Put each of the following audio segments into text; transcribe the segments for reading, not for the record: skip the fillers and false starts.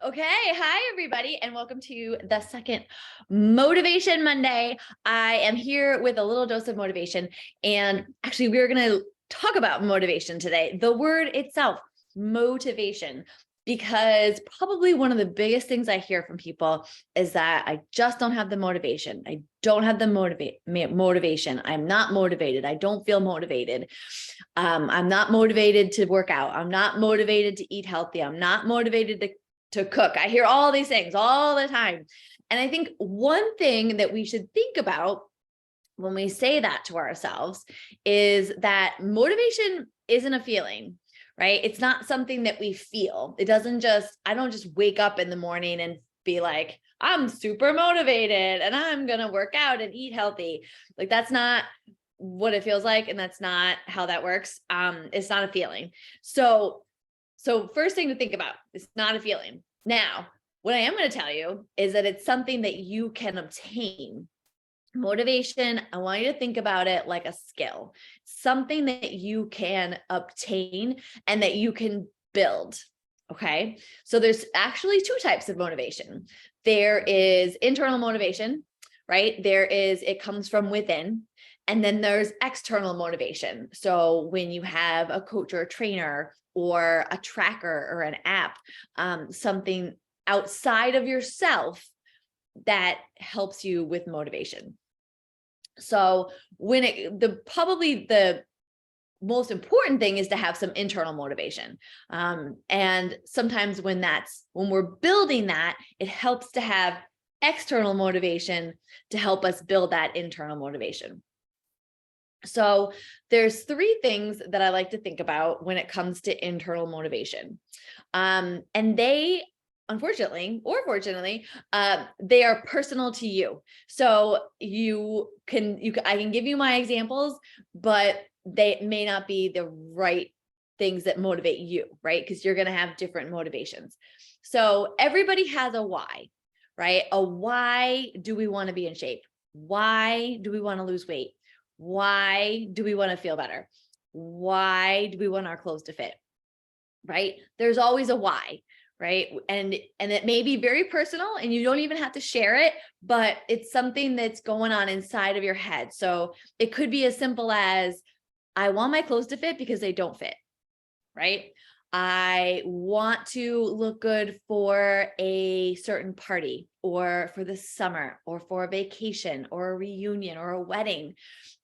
Okay, hi everybody, and welcome to the second Motivation Monday. I am here with a little dose of motivation, and actually, we're going to talk about motivation today. The word itself, motivation, because probably one of the biggest things I hear from people is that I just don't have the motivation. I don't have the motivation. I'm not motivated. I don't feel motivated. I'm not motivated to work out. I'm not motivated to eat healthy. I'm not motivated to cook. I hear all these things all the time. And I think one thing that we should think about when we say that to ourselves is that motivation isn't a feeling, right? It's not something that we feel. I don't just wake up in the morning and be like, I'm super motivated and I'm going to work out and eat healthy. Like that's not what it feels like. And that's not how that works. It's not a feeling. So first thing to think about, it's not a feeling. Now, what I am going to tell you is that it's something that you can obtain. Motivation, I want you to think about it like a skill, something that you can obtain and that you can build. Okay. So there's actually two types of motivation. There is internal motivation, right? It comes from within. And then there's external motivation. So when you have a coach or a trainer or a tracker or an app, something outside of yourself that helps you with motivation. So probably the most important thing is to have some internal motivation. And sometimes when we're building that, it helps to have external motivation to help us build that internal motivation. So there's three things that I like to think about when it comes to internal motivation. And they, unfortunately or fortunately, they are personal to you. So I can give you my examples, but they may not be the right things that motivate you, right? Because you're going to have different motivations. So everybody has a why, right? A why do we want to be in shape? Why do we want to lose weight? Why do we want to feel better? Why do we want our clothes to fit? Right? There's always a why, right? And it may be very personal and you don't even have to share it, but it's something that's going on inside of your head. So it could be as simple as, I want my clothes to fit because they don't fit, right? I want to look good for a certain party or for the summer or for a vacation or a reunion or a wedding,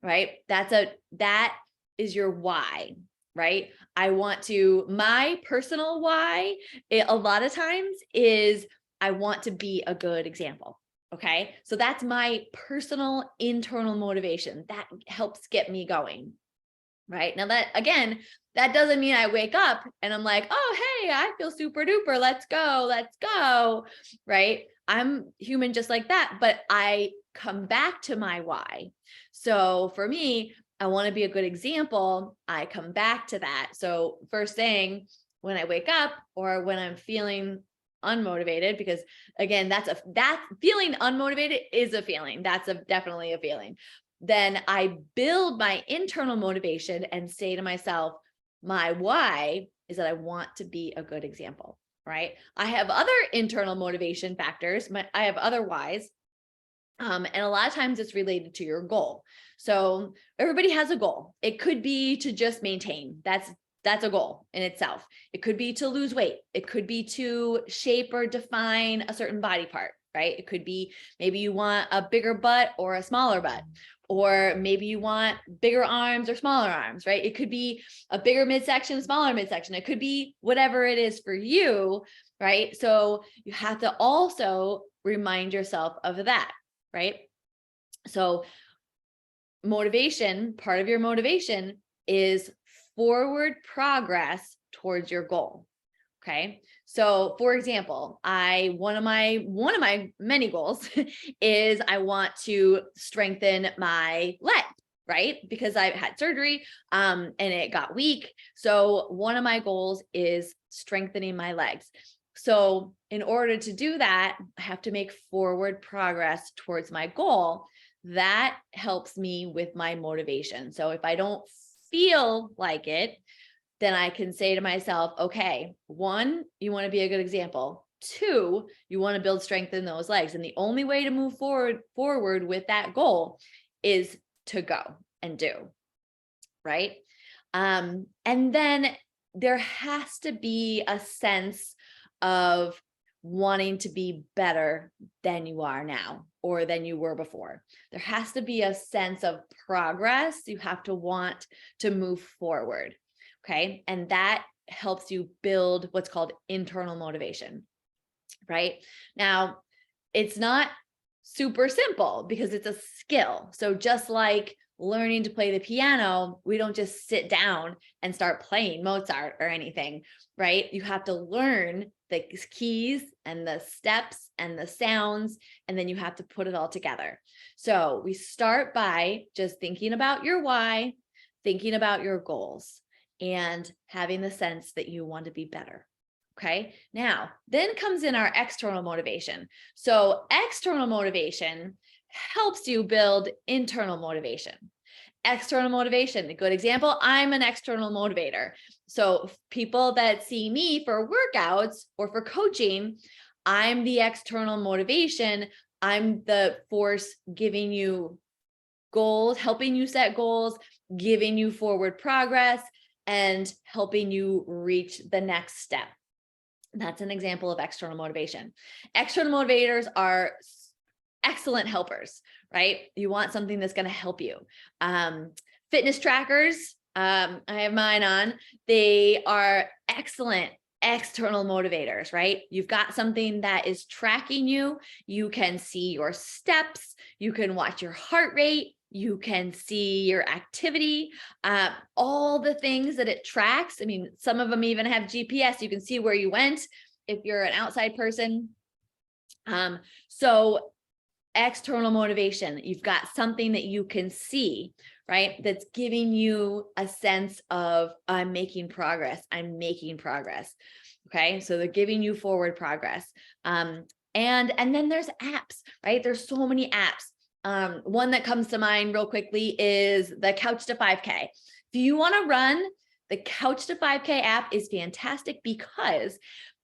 right? That is your why, right? My personal why, a lot of times is I want to be a good example. Okay. So that's my personal internal motivation that helps get me going. Right. Now that doesn't mean I wake up and I'm like, oh, hey, I feel super duper. Let's go. Right. I'm human just like that, but I come back to my why. So for me, I want to be a good example. I come back to that. So first thing when I wake up or when I'm feeling unmotivated, because again, that feeling unmotivated is a feeling. Definitely a feeling. Then I build my internal motivation and say to myself, my why is that I want to be a good example, right? I have other internal motivation factors. I have other whys. And a lot of times it's related to your goal. So everybody has a goal. It could be to just maintain. That's a goal in itself. It could be to lose weight. It could be to shape or define a certain body part, right? It could be maybe you want a bigger butt or a smaller butt, or maybe you want bigger arms or smaller arms, right? It could be a bigger midsection, smaller midsection. It could be whatever it is for you, right? So you have to also remind yourself of that, right? So part of your motivation is forward progress towards your goal. Okay. So for example, one of my many goals is I want to strengthen my leg, right? Because I had surgery, and it got weak. So one of my goals is strengthening my legs. So in order to do that, I have to make forward progress towards my goal. That helps me with my motivation. So if I don't feel like it, then I can say to myself, okay, 1, you want to be a good example. 2, you want to build strength in those legs. And the only way to move forward with that goal is to go and do, right? And then there has to be a sense of wanting to be better than you are now or than you were before. There has to be a sense of progress. You have to want to move forward. Okay. And that helps you build what's called internal motivation, right? Now, it's not super simple because it's a skill. So just like learning to play the piano, we don't just sit down and start playing Mozart or anything, right? You have to learn the keys and the steps and the sounds, and then you have to put it all together. So we start by just thinking about your why, thinking about your goals, and having the sense that you want to be better. Okay. Now, then comes in our external motivation. So external motivation helps you build internal motivation. External motivation, a good example, I'm an external motivator. So people that see me for workouts or for coaching, I'm the external motivation. I'm the force giving you goals, helping you set goals, giving you forward progress, and helping you reach the next step. That's an example of external motivation. External motivators are excellent helpers, right? You want something that's going to help you. Fitness trackers, I have mine on. They are excellent external motivators, right? You've got something that is tracking you. You can see your steps. You can watch your heart rate. You can see your activity, all the things that it tracks. I mean, some of them even have GPS. You can see where you went if you're an outside person. So external motivation, you've got something that you can see, right? That's giving you a sense of, I'm making progress. I'm making progress. Okay. So they're giving you forward progress. And then there's apps, right? There's so many apps. One that comes to mind real quickly is the Couch to 5K. If you want to run, the Couch to 5K app is fantastic because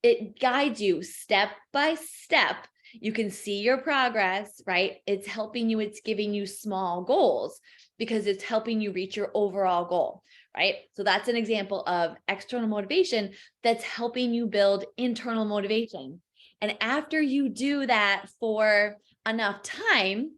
it guides you step by step. You can see your progress, right? It's helping you. It's giving you small goals because it's helping you reach your overall goal, right? So that's an example of external motivation that's helping you build internal motivation. And after you do that for enough time,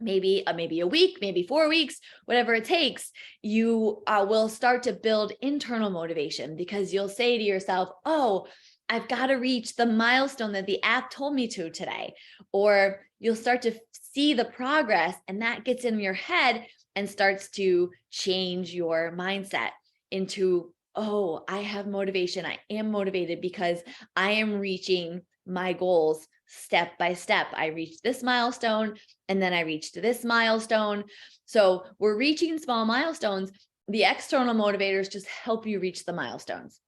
maybe a week, maybe 4 weeks, whatever it takes, you will start to build internal motivation because you'll say to yourself, oh, I've got to reach the milestone that the app told me to today. Or you'll start to see the progress, and that gets in your head and starts to change your mindset into, oh, I have motivation. I am motivated because I am reaching my goals step by step. I reached this milestone and then I reached this milestone. So we're reaching small milestones. The external motivators just help you reach the milestones.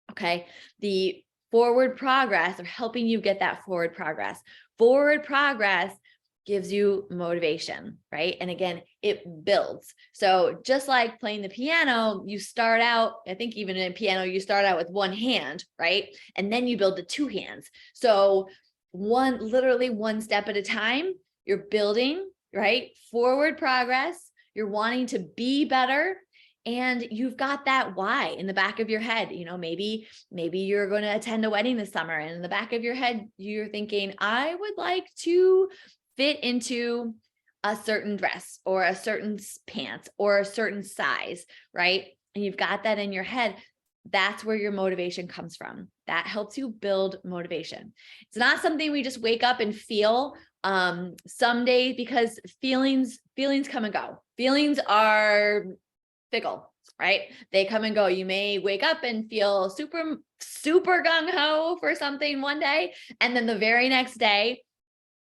Okay. The forward progress are helping you get that forward progress. Forward progress gives you motivation, right? And again, it builds. So just like playing the piano, you start out, I think even in piano, you start out with one hand, right? And then you build to two hands. So literally one step at a time, you're building, right? Forward progress. You're wanting to be better. And you've got that why in the back of your head. You know, maybe you're going to attend a wedding this summer, and in the back of your head, you're thinking, I would like to fit into a certain dress or a certain pants or a certain size, right? And you've got that in your head. That's where your motivation comes from. That helps you build motivation. It's not something we just wake up and feel someday, because feelings come and go. Feelings are fickle, right? They come and go. You may wake up and feel super gung-ho for something one day, and then the very next day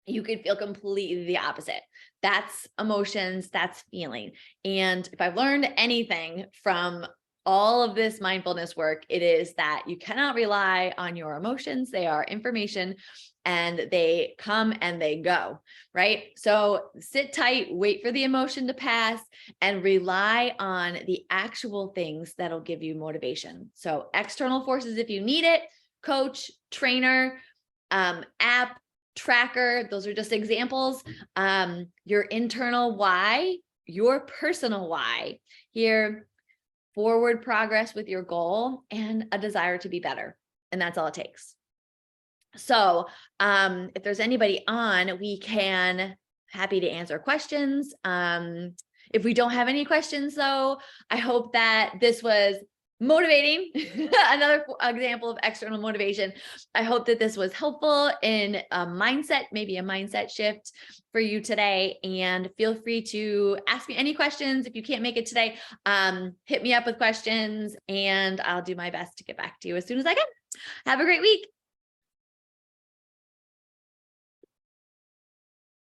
you could feel completely the opposite. That's emotions, that's feeling. And if I've learned anything from all of this mindfulness work, it is that you cannot rely on your emotions. They are information and they come and they go, right? So sit tight, wait for the emotion to pass, and rely on the actual things that'll give you motivation. So external forces if you need it, coach, trainer, app, tracker. Those are just examples. Your internal why, your personal why. Here, forward progress with your goal and a desire to be better. And that's all it takes. So if there's anybody on, we can happy to answer questions. If we don't have any questions though, I hope that this was motivating. Another example of external motivation. I hope that this was helpful in a mindset, maybe a mindset shift for you today. And feel free to ask me any questions. If you can't make it today, hit me up with questions and I'll do my best to get back to you as soon as I can. Have a great week.